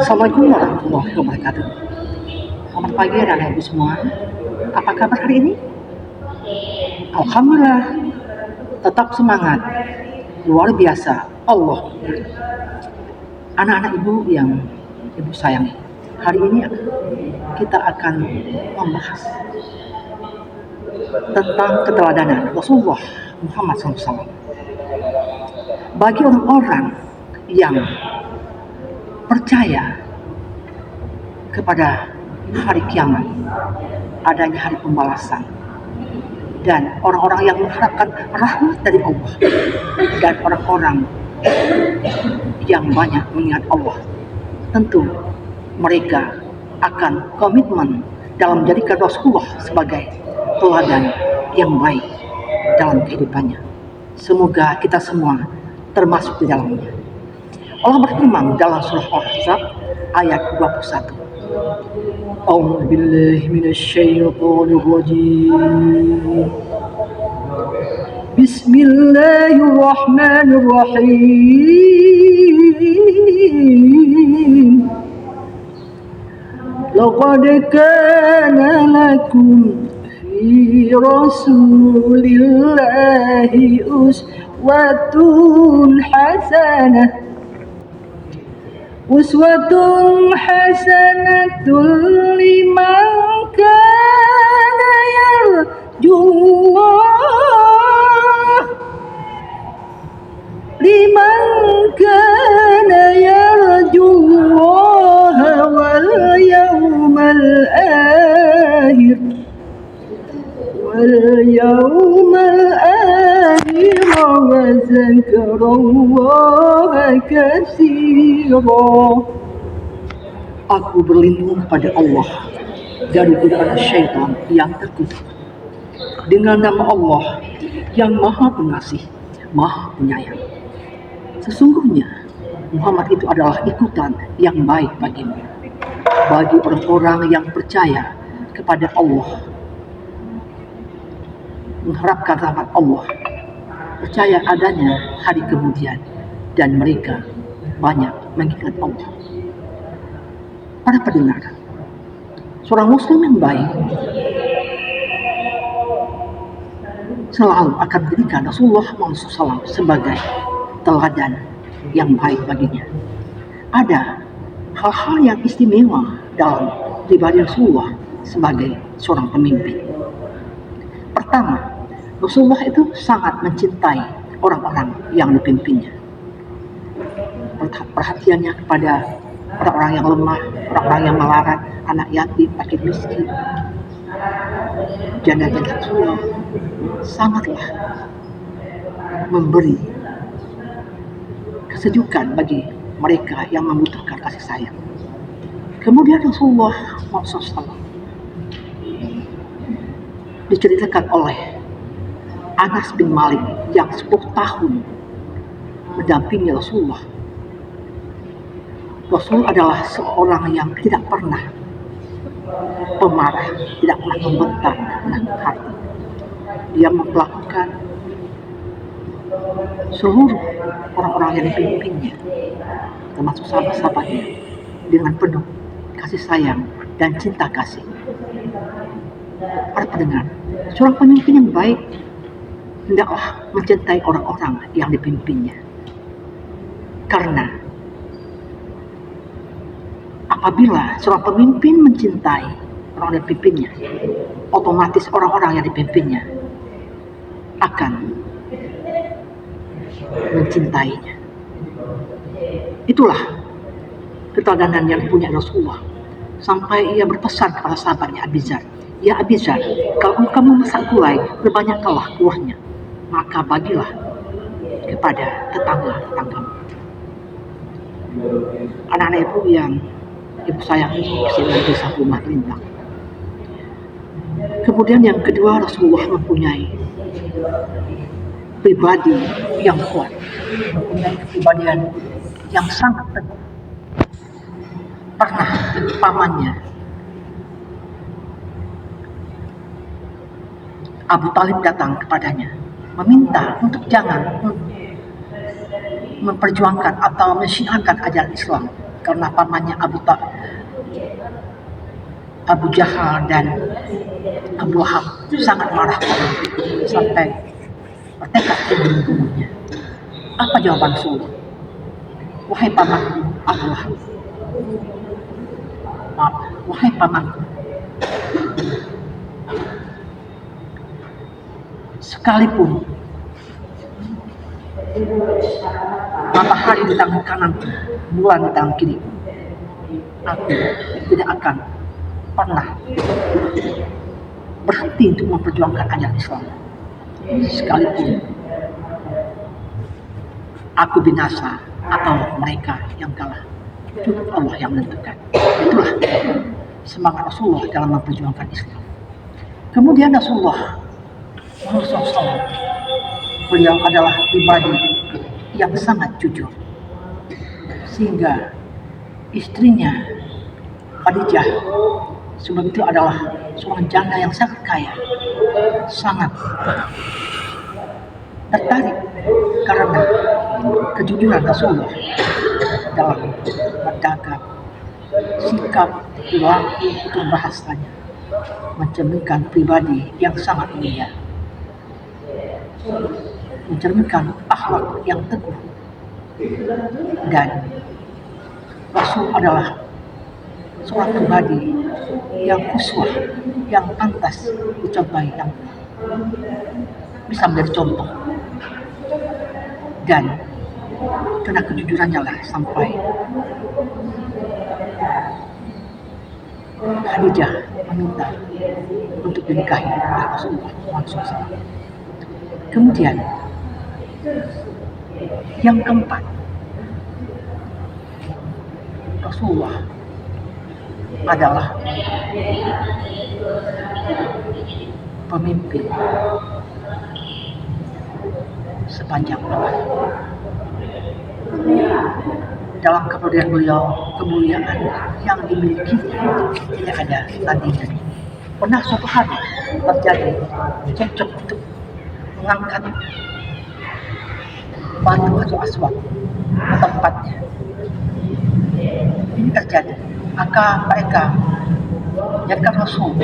Assalamualaikum warahmatullahi wabarakatuh. Selamat pagi anak ibu semua. Apa kabar hari ini? Alhamdulillah, tetap semangat. Luar biasa. Allah. Anak-anak ibu yang ibu sayangi. Hari ini kita akan membahas tentang keteladanan Rasulullah Muhammad SAW. Bagi orang-orang yang percaya kepada hari kiamat, adanya hari pembalasan, dan orang-orang yang mengharapkan rahmat dari Allah, dan orang-orang yang banyak mengingat Allah, tentu mereka akan komitmen dalam menjadikan Rasulullah sebagai teladan yang baik dalam kehidupannya. Semoga kita semua termasuk di dalamnya. Allah berfirman dalam surah Al-Ahzab ayat 21. A'udzu billahi minasyaitonir rajim. Bismillahirrahmanirrahim. Laqad kana lakum fi rasulillahi uswatun hasanah. Uswatun hasanatun liman kana yarjullah wal yawmal akhir wa zakarallaha katsira. Aku berlindung pada Allah dari godaan syaitan yang terkutuk. Dengan nama Allah yang Maha Pengasih, Maha Penyayang. Sesungguhnya Muhammad itu adalah ikutan yang baik bagimu, bagi orang-orang yang percaya kepada Allah, mengharapkan rahmat Allah, percaya adanya hari kemudian, dan mereka banyak mengingat Allah. Para pendengar, seorang muslim yang baik selalu akan menjadikan Rasulullah SAW sebagai teladan yang baik baginya. Ada hal-hal yang istimewa dalam pribadi Rasulullah sebagai seorang pemimpin. Pertama, Rasulullah itu sangat mencintai orang-orang yang dipimpinnya. Perhatiannya kepada orang-orang yang lemah, orang-orang yang melarat, anak yatim, fakir miskin, janda-janda Rasulullah sangatlah memberi kesejukan bagi mereka yang membutuhkan kasih sayang. Kemudian Rasulullah SAW diceritakan oleh Anas bin Malik yang 10 tahun mendampingi Rasulullah. Rasul adalah seorang yang tidak pernah pemarah, tidak pernah membentak, tidak hati. Dia memperlakukan seluruh orang-orang yang dipimpinnya, termasuk sahabat-sahabatnya, dengan penuh kasih sayang dan cinta kasih. Para pendengar, seorang pemimpin yang baik hendaklah mencintai orang-orang yang dipimpinnya. Karena apabila seorang pemimpin mencintai orang yang dipimpinnya, otomatis orang-orang yang dipimpinnya akan mencintainya. Itulah keteladanan yang dipunyai Rasulullah, sampai ia berpesan kepada sahabatnya Abizar, "Ya Abizar, kalau engkau memasak gulai, berbanyaklah kuahnya, maka bagilah kepada tetangga-tetanggamu." Anak-anak ibu yang ibu sayangi, di desa rumah Lintang. Kemudian yang kedua, Rasulullah mempunyai pribadi yang kuat, mempunyai kepribadian yang sangat teguh. Pernah pamannya Abu Talib datang kepadanya, meminta untuk jangan memperjuangkan atau mensyiarkan ajaran Islam karena pamannya Abu Jahal dan Abu Lahab sangat marah sampai bertekad untuk membunuhnya. Apa jawaban Rasulullah? Wahai pamanku Abu Lahab, wahai pamanku, sekalipun matahari di tangan kanan, bulan di tangan kiri, aku tidak akan pernah berhenti untuk memperjuangkan ajaran Islam. Sekalipun aku binasa atau mereka yang kalah, itu Allah yang menentukan. Itulah semangat Rasulullah dalam memperjuangkan Islam. Kemudian Rasulullah SAW, beliau adalah pribadi yang sangat jujur, sehingga istrinya Khadijah sebab itu adalah seorang janda yang sangat kaya, sangat tertarik karena kejujuran Rasulullah dalam berdagang, sikap, perilaku, dan bahasanya mencerminkan pribadi yang sangat mulia, mencerminkan akhlak yang teguh, dan Rasul adalah seorang pribadi yang uswah, yang pantas dicontohi, yang bisa menjadi contoh. Dan karena kejujurannya lah sampai Khadijah meminta untuk dinikahi oleh Rasulullah SAW. Kemudian yang keempat, Rasulullah adalah pemimpin sepanjang abad. Dalam kemuliaan yang dimiliki tidak ada tandingan. Pernah suatu hari terjadi cekcok untuk mengangkat batu atau aswad ke tempatnya. Ini terjadi, maka mereka jadikan Rasul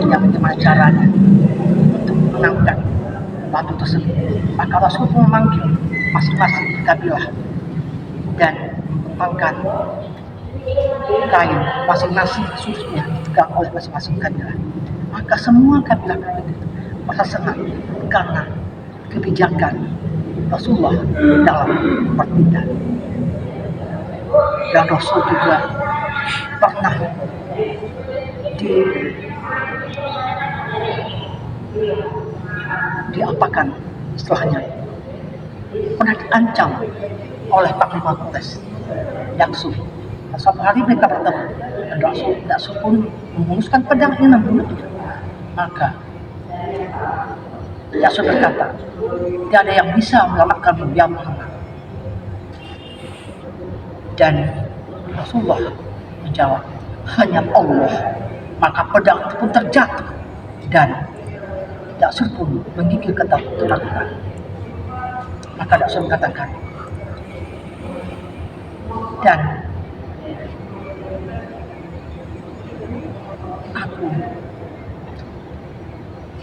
yang bagaimana caranya untuk mengangkat batu tersebut. Maka Rasul pun memanggil masing-masing kabilah dan mengembangkan kain masing-masing khususnya dipegang oleh masing-masing kabilah. Maka semua kabilah itu merasa senang karena kebijakan Rasulullah dalam bertindak. Dan Rasul juga pernah diapakan istilahnya, pernah diancam oleh Panglima Quraisy Yaksuf. Suatu hari mereka bertemu dan Rasul pun menghunuskan pedang ingin membunuh. Maka Yaksuf berkata, tidak ada yang bisa menyelamatkanmu ya Muhammad. Dan Rasulullah menjawab, hanya Allah. Maka pedang itu pun terjatuh dan Yaksuf pun menggigil ketakutan. Maka Yaksuf mengatakan, dan aku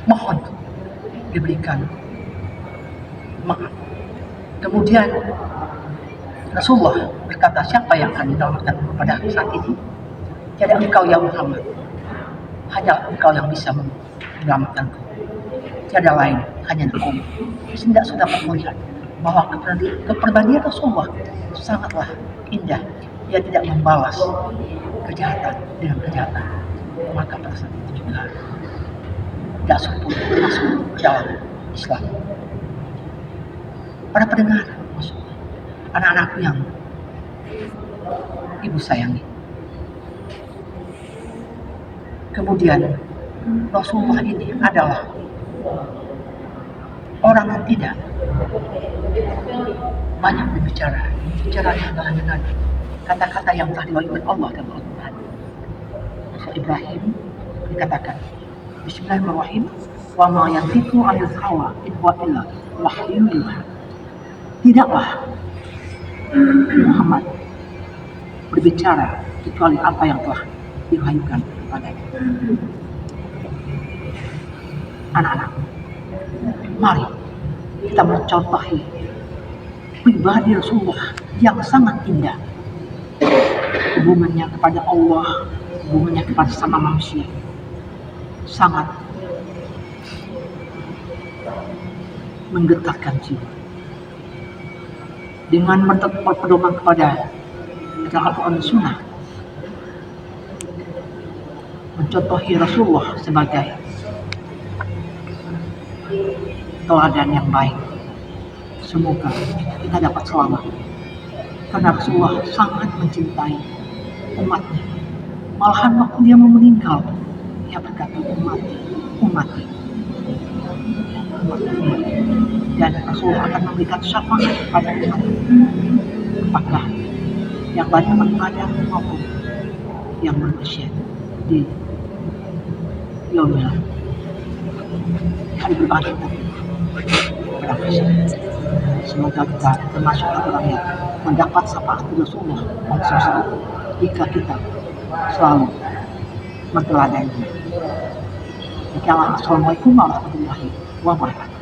mohon diberikan maaf. Kemudian Rasulullah berkata, siapa yang akan menyelamatkan pada saat ini? Tiada engkau ya Muhammad, hanya engkau yang bisa menyelamatkanku. Tiada lain, hanya engkau. Tidak sudah melihat bahwa kepribadian Rasulullah sangatlah indah. Dia tidak membalas kejahatan dengan kejahatan. Maka pada saat itu juga Rasul pun masuk ke dalam Islam. Para pendengar, anak-anakku yang ibu sayangi. Kemudian Rasulullah ini adalah orang yang tidak banyak berbicara. Bicaranya adalah dengan kata-kata yang telah diwahyukan Allah dalam Al-Quran. Surah Ibrahim dikatakan, Bismillahirrahmanirrahim, wa ma yantiqu 'anil hawa in huwa illa wahyun yuha. Tidaklah Muhammad berbicara kecuali apa yang telah diwahyukan kepadanya. Anak-anak, mari kita mencontohi pribadi Rasulullah yang sangat indah. Hubungannya kepada Allah, hubungannya kepada sama manusia sangat menggetarkan jiwa. Dengan berpedoman kepada Al-Quran dan Sunnah, mencontohi Rasulullah sebagai teladan yang baik. Semoga kita dapat selamat, karena Rasulullah sangat mencintai umatnya. Malahan waktu dia mau meninggal, dia berkata, umat. Dan Rasulullah akan memberikan syafaat kepada umat, apakah yang banyak beribadah maupun yang bermaksiat di yaumil hari berbangkit nanti. Semoga kita termasuk orang yang mendapat syafaat Rasulullah jika kita selalu menteladani. Assalamualaikum warahmatullahi wabarakatuh.